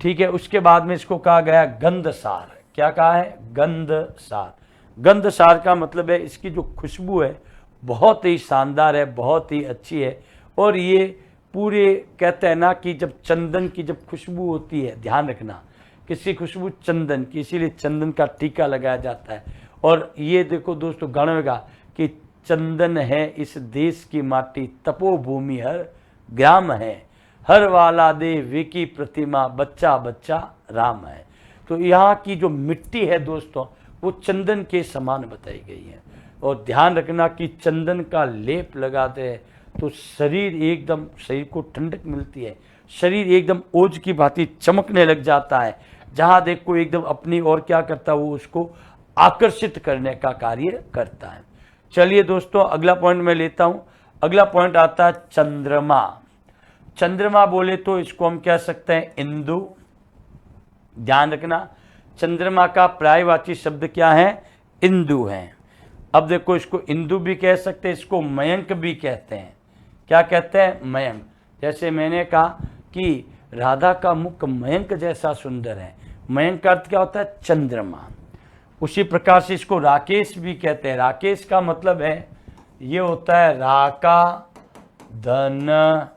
ठीक है, उसके बाद में इसको कहा गया गंधसार। क्या कहा है? गंधसार। गंधसार का मतलब है इसकी जो खुशबू है बहुत ही शानदार है, बहुत ही अच्छी है। और ये पूरे कहते हैं ना कि जब चंदन की जब खुशबू होती है, ध्यान रखना किसी खुशबू चंदन की, इसीलिए चंदन का टीका लगाया जाता है। और ये देखो दोस्तों गणवेगा कि चंदन है इस देश की माटी, तपोभूमि हर ग्राम है, हर वाला दे विकी प्रतिमा, बच्चा बच्चा राम है। तो यहाँ की जो मिट्टी है दोस्तों वो चंदन के समान बताई गई है। और ध्यान रखना कि चंदन का लेप लगाते हैं तो शरीर एकदम, शरीर को ठंडक मिलती है, शरीर एकदम ओज की भांति चमकने लग जाता है। जहाँ देखो एकदम अपनी ओर क्या करता है, वो उसको आकर्षित करने का कार्य करता है। चलिए दोस्तों अगला पॉइंट मैं लेता हूं। अगला पॉइंट आता है चंद्रमा। चंद्रमा बोले तो इसको हम कह सकते हैं इंदु। ध्यान रखना चंद्रमा का पर्यायवाची शब्द क्या है? इंदु है। अब देखो इसको इंदु भी कह सकते हैं, इसको मयंक भी कहते हैं। क्या कहते हैं? मयंक। जैसे मैंने कहा कि राधा का मुख मयंक जैसा सुंदर है, मयंक का अर्थ क्या होता है? चंद्रमा। उसी प्रकार से इसको राकेश भी कहते हैं। राकेश का मतलब है ये होता है राका धन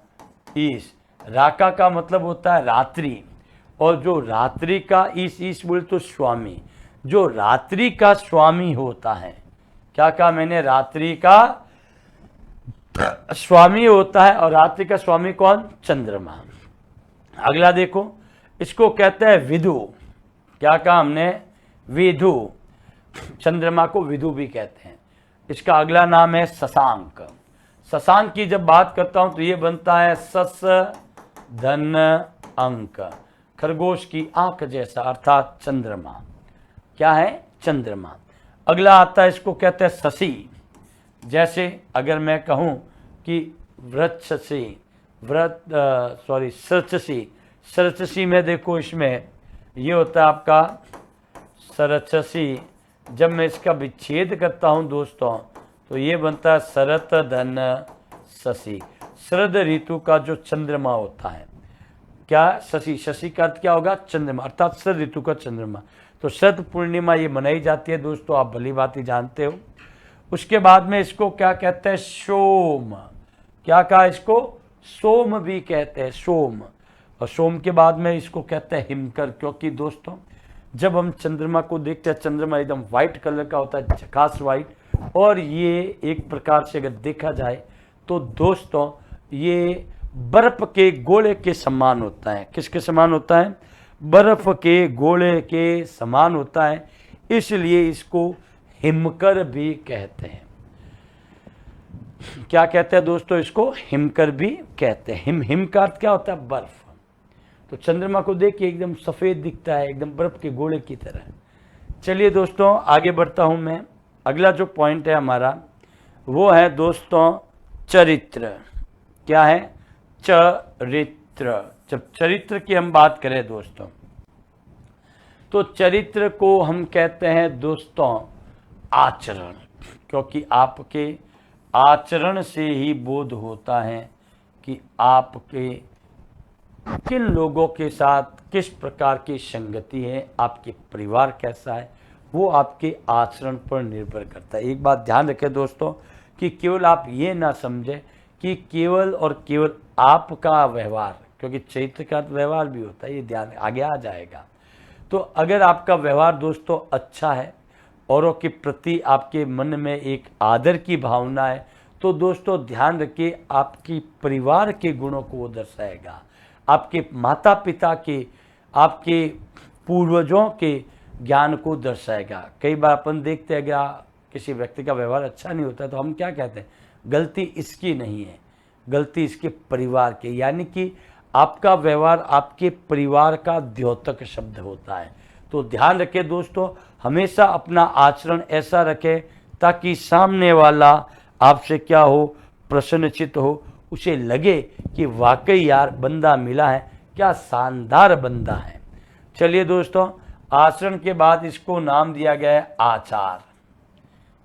ईश। राका का मतलब होता है रात्रि, और जो रात्रि का ईश बोले तो स्वामी, जो रात्रि का स्वामी होता है। क्या कहा मैंने? रात्रि का स्वामी होता है। और रात्रि का स्वामी कौन? चंद्रमा। अगला देखो इसको कहते हैं विदु। क्या कहा हमने? विदु। चंद्रमा को विदु भी कहते हैं। इसका अगला नाम है शशांक। शशांक की जब बात करता हूं तो ये बनता है सस धन अंक, खरगोश की आंख जैसा, अर्थात चंद्रमा। क्या है? चंद्रमा। अगला आता है इसको कहते हैं शशि। जैसे अगर मैं कहूं कि वृक्षसी, सरचसी, सरचसी में देखो इसमें ये होता है आपका सरचसी। जब मैं इसका विच्छेद करता हूं दोस्तों तो ये बनता है शरत धन शशि। शरद ऋतु का जो चंद्रमा होता है, क्या? शशि। शशि का अर्थ क्या होगा? चंद्रमा, अर्थात शरद ऋतु का चंद्रमा। तो शरद पूर्णिमा ये मनाई जाती है दोस्तों, आप भली बात ही जानते हो। उसके बाद में इसको क्या कहते हैं? सोम। क्या कहा इसको? सोम भी कहते हैं, सोम। और सोम के बाद में इसको कहते हैं हिमकर, क्योंकि दोस्तों जब हम चंद्रमा को देखते हैं, चंद्रमा एकदम व्हाइट कलर का होता है, झकास व्हाइट। और ये एक प्रकार से अगर देखा जाए तो दोस्तों ये बर्फ के गोले के समान होता है। किसके समान होता है? बर्फ के गोले के समान होता है, इसलिए इसको हिमकर भी कहते हैं। क्या कहते हैं दोस्तों? इसको हिमकर भी कहते हैं। हिम का अर्थ क्या होता है? बर्फ। तो चंद्रमा को देखिए एकदम सफेद दिखता है, एकदम बर्फ के गोले की तरह। चलिए दोस्तों आगे बढ़ता हूं मैं। अगला जो पॉइंट है हमारा वो है दोस्तों चरित्र। क्या है? चरित्र। जब चरित्र की हम बात करें दोस्तों तो चरित्र को हम कहते हैं दोस्तों आचरण, क्योंकि आपके आचरण से ही बोध होता है कि आपके किन लोगों के साथ किस प्रकार की संगति है, आपके परिवार कैसा है, वो आपके आचरण पर निर्भर करता है। एक बात ध्यान रखें दोस्तों कि केवल आप ये ना समझें कि केवल और केवल आपका व्यवहार, क्योंकि चरित्र का व्यवहार भी होता है, ये ध्यान आगे आ जाएगा। तो अगर आपका व्यवहार दोस्तों अच्छा है, औरों के प्रति आपके मन में एक आदर की भावना है, तो दोस्तों ध्यान रखिए आपकी परिवार के गुणों को वो दर्शाएगा, आपके माता पिता के, आपके पूर्वजों के ज्ञान को दर्शाएगा। कई बार अपन देखते हैं अगर किसी व्यक्ति का व्यवहार अच्छा नहीं होता तो हम क्या कहते हैं, गलती इसकी नहीं है, गलती इसके परिवार की, यानी कि आपका व्यवहार आपके परिवार का द्योतक शब्द होता है। तो ध्यान रखें दोस्तों, हमेशा अपना आचरण ऐसा रखें ताकि सामने वाला आपसे क्या हो, प्रसन्नचित्त हो, उसे लगे कि वाकई यार बंदा मिला है, क्या शानदार बंदा है। चलिए दोस्तों, आचरण के बाद इसको नाम दिया गया है आचार।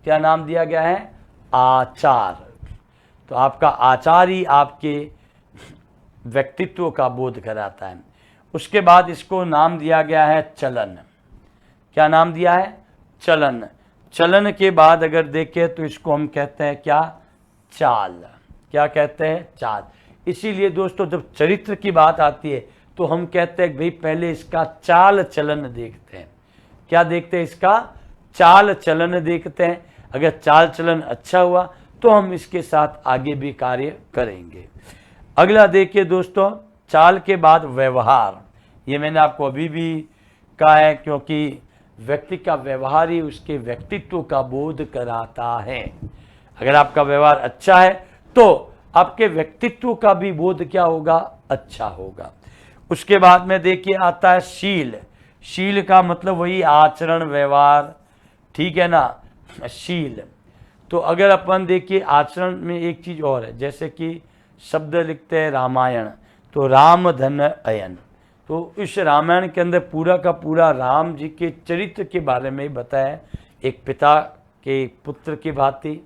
क्या नाम दिया गया है? आचार। तो आपका आचार ही आपके व्यक्तित्व का बोध कराता है। उसके बाद इसको नाम दिया गया है चलन। क्या नाम दिया है? चलन। चलन के बाद अगर देखें तो इसको हम कहते हैं क्या? चाल। क्या कहते हैं? चाल। इसीलिए दोस्तों जब चरित्र की बात आती है तो हम कहते हैं भाई पहले इसका चाल चलन देखते हैं। क्या देखते हैं? इसका चाल चलन देखते हैं। अगर चाल चलन अच्छा हुआ तो हम इसके साथ आगे भी कार्य करेंगे। अगला देखिए दोस्तों, चाल के बाद व्यवहार। ये मैंने आपको अभी भी कहा है, क्योंकि व्यक्ति का व्यवहार ही उसके व्यक्तित्व का बोध कराता है। अगर आपका व्यवहार अच्छा है तो आपके व्यक्तित्व का भी बोध क्या होगा? अच्छा होगा। उसके बाद में देखिए आता है शील। शील का मतलब वही आचरण, व्यवहार, ठीक है ना, शील। तो अगर अपन देखिए आचरण में एक चीज और है, जैसे कि शब्द लिखते हैं रामायण, तो राम धन अयन। तो इस रामायण के अंदर पूरा का पूरा राम जी के चरित्र के बारे में बताया, एक पिता के पुत्र की भांति,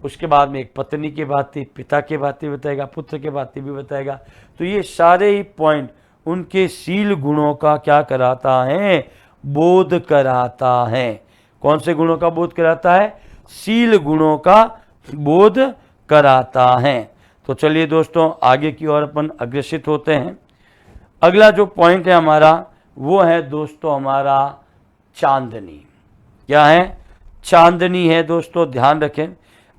उसके बाद में एक पत्नी की भांति, पिता के भांति बताएगा, पुत्र के भांति भी बताएगा। तो ये सारे ही पॉइंट उनके शील गुणों का क्या कराता है? बोध कराता है। कौन से गुणों का बोध कराता है? शील गुणों का बोध कराता है। तो चलिए दोस्तों आगे की ओर अपन अग्रसित होते हैं। अगला जो पॉइंट है हमारा वो है दोस्तों हमारा चांदनी। क्या है? चांदनी है दोस्तों, ध्यान रखें।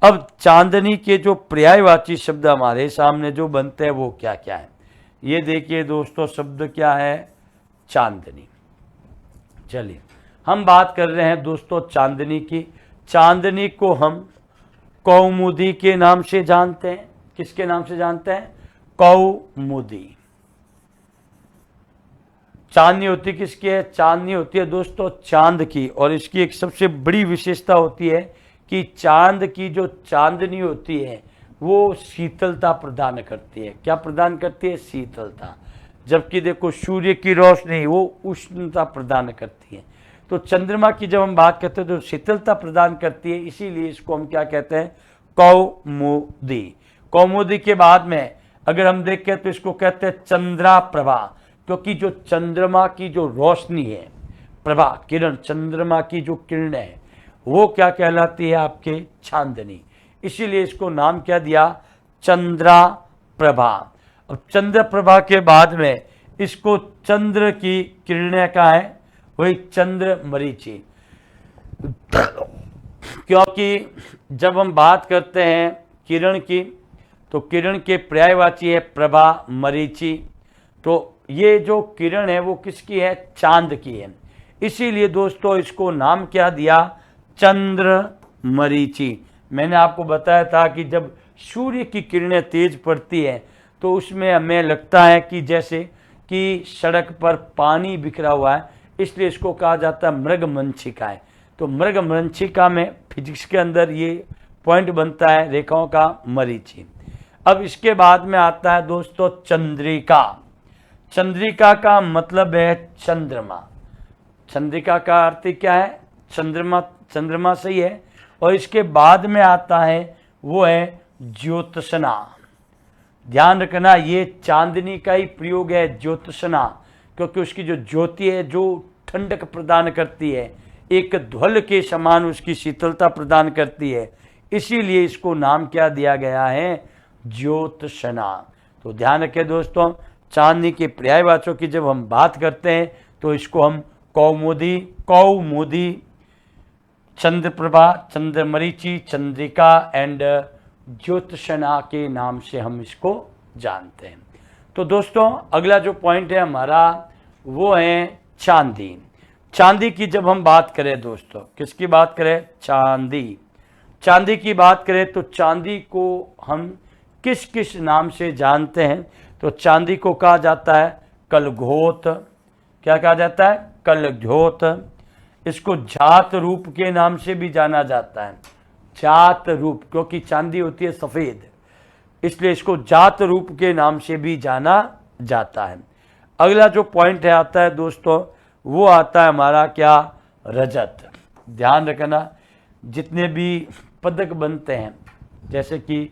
अब चांदनी के जो पर्यायवाची शब्द हमारे सामने जो बनते हैं वो क्या क्या है, ये देखिए दोस्तों। शब्द क्या है? चांदनी। चलिए हम बात कर रहे हैं दोस्तों चांदनी की। चांदनी को हम कौमुदी के नाम से जानते हैं। किसके नाम से जानते हैं? कौमुदी। चांदनी होती किसकी है? चांदनी होती है दोस्तों चांद की। और इसकी एक सबसे बड़ी विशेषता होती है कि चांद की जो चांदनी होती है वो शीतलता प्रदान करती है। क्या प्रदान करती है? शीतलता। जबकि देखो सूर्य की रोशनी वो उष्णता प्रदान करती है। तो चंद्रमा की जब हम बात करते हैं तो शीतलता प्रदान करती है, इसीलिए इसको हम क्या कहते हैं? कौमुदी। कौमुदी के बाद में अगर हम देखें तो इसको कहते हैं चंद्रा प्रभा, क्योंकि जो चंद्रमा की जो रोशनी है, प्रभा, किरण, चंद्रमा की जो किरण है वो क्या कहलाती है? आपके चांदनी। इसीलिए इसको नाम क्या दिया? चंद्रा प्रभा। अब चंद्र प्रभा के बाद में इसको चंद्र की किरणें का है वही चंद्र मरीचि। क्योंकि जब हम बात करते हैं किरण की तो किरण के पर्यायवाची है प्रभा, मरीचि। तो ये जो किरण है वो किसकी है? चांद की है। इसीलिए दोस्तों इसको नाम क्या दिया? चंद्र मरीचि। मैंने आपको बताया था कि जब सूर्य की किरणें तेज पड़ती है तो उसमें हमें लगता है कि जैसे कि सड़क पर पानी बिखरा हुआ है, इसलिए इसको कहा जाता है मृगमंचिका। तो मृगमंचिका में फिजिक्स के अंदर ये पॉइंट बनता है रेखाओं का मरीचि। अब इसके बाद में आता है दोस्तों चंद्रिका। चंद्रिका का मतलब है चंद्रमा। चंद्रिका का अर्थ क्या है? चंद्रमा। चंद्रमा सही है। और इसके बाद में आता है वो है ज्योत्सना। ध्यान रखना ये चांदनी का ही प्रयोग है, ज्योत्सना, क्योंकि उसकी जो ज्योति है जो ठंडक प्रदान करती है, एक ध्वल के समान उसकी शीतलता प्रदान करती है, इसीलिए इसको नाम क्या दिया गया है, ज्योत्सना। तो ध्यान रखें दोस्तों, चांदनी के पर्यायवाचकों की जब हम बात करते हैं तो इसको हम कौमुदी, चंद्रप्रभा, चंद्रमरीचि, चंद्रिका एंड ज्योत्सना के नाम से हम इसको जानते हैं। तो दोस्तों अगला जो पॉइंट है हमारा वो है चांदी। चांदी की जब हम बात करें दोस्तों, किसकी बात करें, चांदी की बात करें तो चांदी को हम किस किस नाम से जानते हैं, तो चांदी को कहा जाता है कलघोत। क्या कहा जाता है, कलघोत। इसको जात रूप के नाम से भी जाना जाता है, जात रूप, क्योंकि चांदी होती है सफेद, इसलिए इसको जात रूप के नाम से भी जाना जाता है। अगला जो पॉइंट है आता है दोस्तों, वो आता है हमारा क्या, रजत। ध्यान रखना, जितने भी पदक बनते हैं, जैसे कि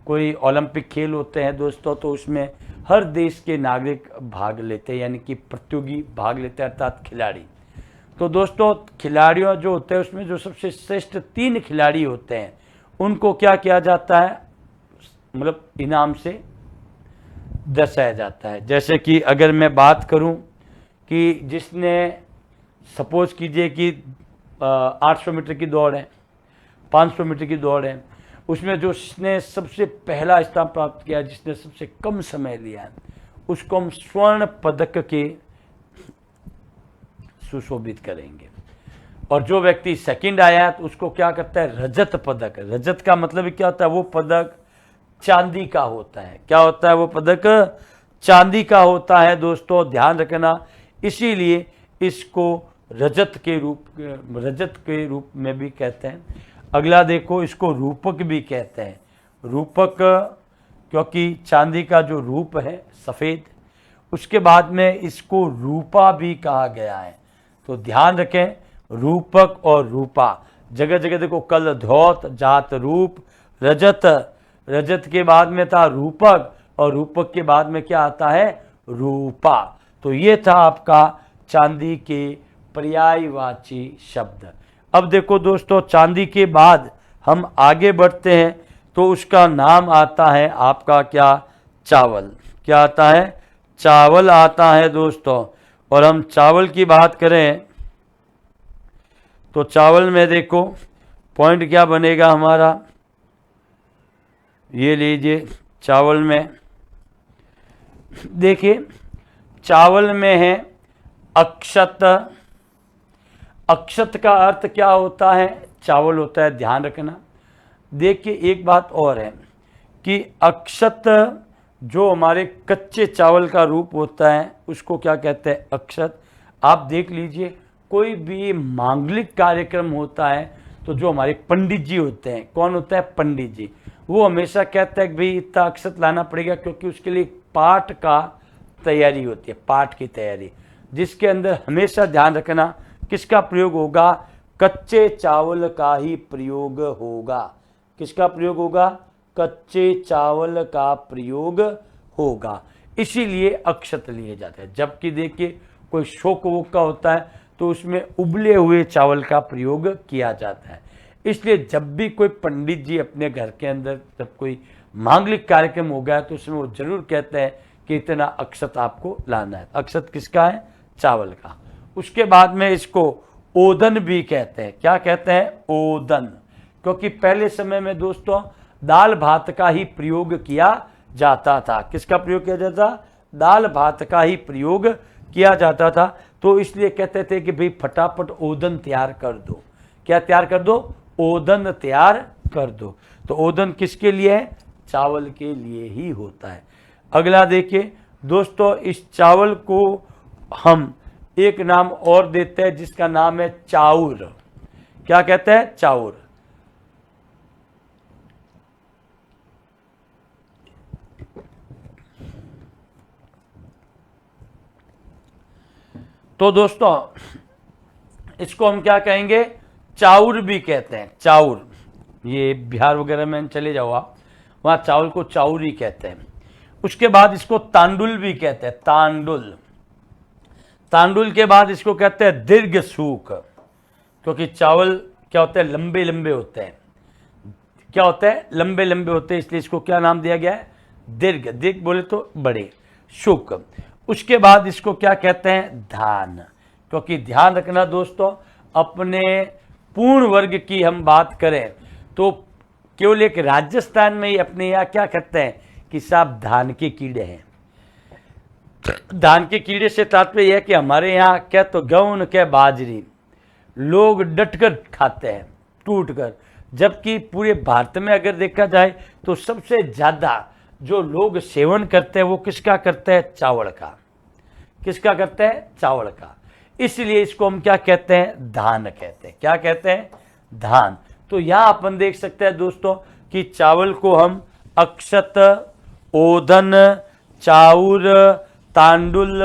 कोई ओलंपिक खेल होते हैं दोस्तों, तो उसमें हर देश के नागरिक भाग लेते हैं, यानी कि प्रतियोगी भाग लेते हैं, अर्थात खिलाड़ी। तो दोस्तों खिलाड़ियों जो होते हैं उसमें जो सबसे श्रेष्ठ 3 खिलाड़ी होते हैं उनको क्या किया जाता है, मतलब इनाम से दर्शाया जाता है। जैसे कि अगर मैं बात करूं कि जिसने, सपोज कीजिए कि 800 मीटर की दौड़ है, 500 मीटर की दौड़ है, उसमें जो जिसने सबसे पहला स्थान प्राप्त किया, जिसने सबसे कम समय लिया है, उसको हम स्वर्ण पदक के सुशोभित करेंगे। और जो व्यक्ति सेकंड आया है तो उसको क्या करता है, रजत पदक। रजत का मतलब क्या होता है, वो पदक चांदी का होता है। क्या होता है, वो पदक चांदी का होता है दोस्तों, ध्यान रखना। इसीलिए इसको रजत के रूप में भी कहते हैं। अगला देखो, इसको रूपक भी कहते हैं। रूपक क्योंकि चांदी का जो रूप है सफ़ेद, उसके बाद में इसको रूपा भी कहा गया है। तो ध्यान रखें, रूपक और रूपा, जगह जगह देखो, कल धौत, जात रूप, रजत, रजत के बाद में था रूपक, और रूपक के बाद में क्या आता है, रूपा। तो ये था आपका चांदी के पर्यायवाची शब्द। अब देखो दोस्तों, चांदी के बाद हम आगे बढ़ते हैं तो उसका नाम आता है आपका क्या, चावल। क्या आता है, चावल आता है दोस्तों। और हम चावल की बात करें तो चावल में देखो पॉइंट क्या बनेगा हमारा, ये लीजिए। चावल में देखिए, चावल में है अक्षत। अक्षत का अर्थ क्या होता है, चावल होता है। ध्यान रखना, देखिए एक बात और है कि अक्षत जो हमारे कच्चे चावल का रूप होता है उसको क्या कहते हैं, अक्षत। आप देख लीजिए, कोई भी मांगलिक कार्यक्रम होता है तो जो हमारे पंडित जी होते हैं, कौन होता है, पंडित जी, वो हमेशा कहते हैं कि भाई इतना अक्षत लाना पड़ेगा, क्योंकि उसके लिए पाठ का तैयारी होती है, पाठ की तैयारी, जिसके अंदर हमेशा ध्यान रखना किसका प्रयोग होगा, कच्चे चावल का ही प्रयोग होगा। किसका प्रयोग होगा, कच्चे चावल का प्रयोग होगा। इसीलिए अक्षत लिए जाते हैं। जबकि देखिए कोई शोक वोक का होता है तो उसमें उबले हुए चावल का प्रयोग किया जाता है। इसलिए जब भी कोई पंडित जी अपने घर के अंदर जब कोई मांगलिक कार्यक्रम हो गया तो उसमें वो जरूर कहते हैं कि इतना अक्षत आपको लाना है। अक्षत किसका है, चावल का। उसके बाद में इसको ओदन भी कहते हैं। क्या कहते हैं, ओदन, क्योंकि पहले समय में दोस्तों दाल भात का ही प्रयोग किया जाता था। किसका प्रयोग किया जाता था, दाल भात का ही प्रयोग किया जाता था। तो इसलिए कहते थे कि भाई फटाफट ओदन तैयार कर दो। क्या तैयार कर दो, ओदन तैयार कर दो। तो ओदन किसके लिए है, चावल के लिए ही होता है। अगला देखिए दोस्तों, इस चावल को हम एक नाम और देते हैं जिसका नाम है चाउर। क्या कहते हैं, चाउर। तो दोस्तों इसको हम क्या कहेंगे, चाउर भी कहते हैं। चाउर, ये बिहार वगैरह में चले जाओ आप, वहाँ चावल को चाउर ही कहते हैं। उसके बाद इसको तांडुल भी कहते हैं, तांडुल। तांडुल के बाद इसको कहते हैं दीर्घ सूख, क्योंकि चावल क्या होते हैं, लंबे लंबे होते हैं। क्या होता है, लंबे लंबे होते हैं, इसलिए इसको क्या नाम दिया गया है, दीर्घ। दीर्घ बोले तो बड़े, शुक। उसके बाद इसको क्या कहते हैं, धान। क्योंकि ध्यान रखना दोस्तों, अपने पूर्ण वर्ग की हम बात करें तो केवल एक राजस्थान में ही अपने यहाँ क्या कहते हैं कि साहब धान के कीड़े हैं। धान के कीड़े से तात्पर्य यह है कि हमारे यहाँ क्या तो गेहूं क्या बाजरी लोग डटकर खाते हैं, टूट कर, जबकि पूरे भारत में अगर देखा जाए तो सबसे ज़्यादा जो लोग सेवन करते हैं वो किसका करते हैं, चावल का। किसका करते हैं, चावल का। इसलिए इसको हम क्या कहते हैं, धान कहते हैं। क्या कहते हैं, धान। तो यहां अपन देख सकते हैं दोस्तों कि चावल को हम अक्षत, ओदन, चाउर, तांडुल,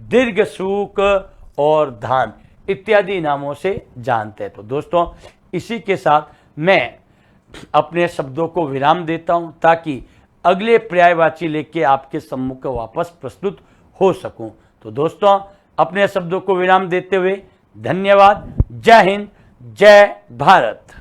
दीर्घ सूक और धान इत्यादि नामों से जानते हैं। तो दोस्तों इसी के साथ मैं अपने शब्दों को विराम देता हूं ताकि अगले पर्यायवाची लेके आपके सम्मुख वापस प्रस्तुत हो सकूं। तो दोस्तों अपने शब्दों को विराम देते हुए धन्यवाद। जय हिंद, जय भारत।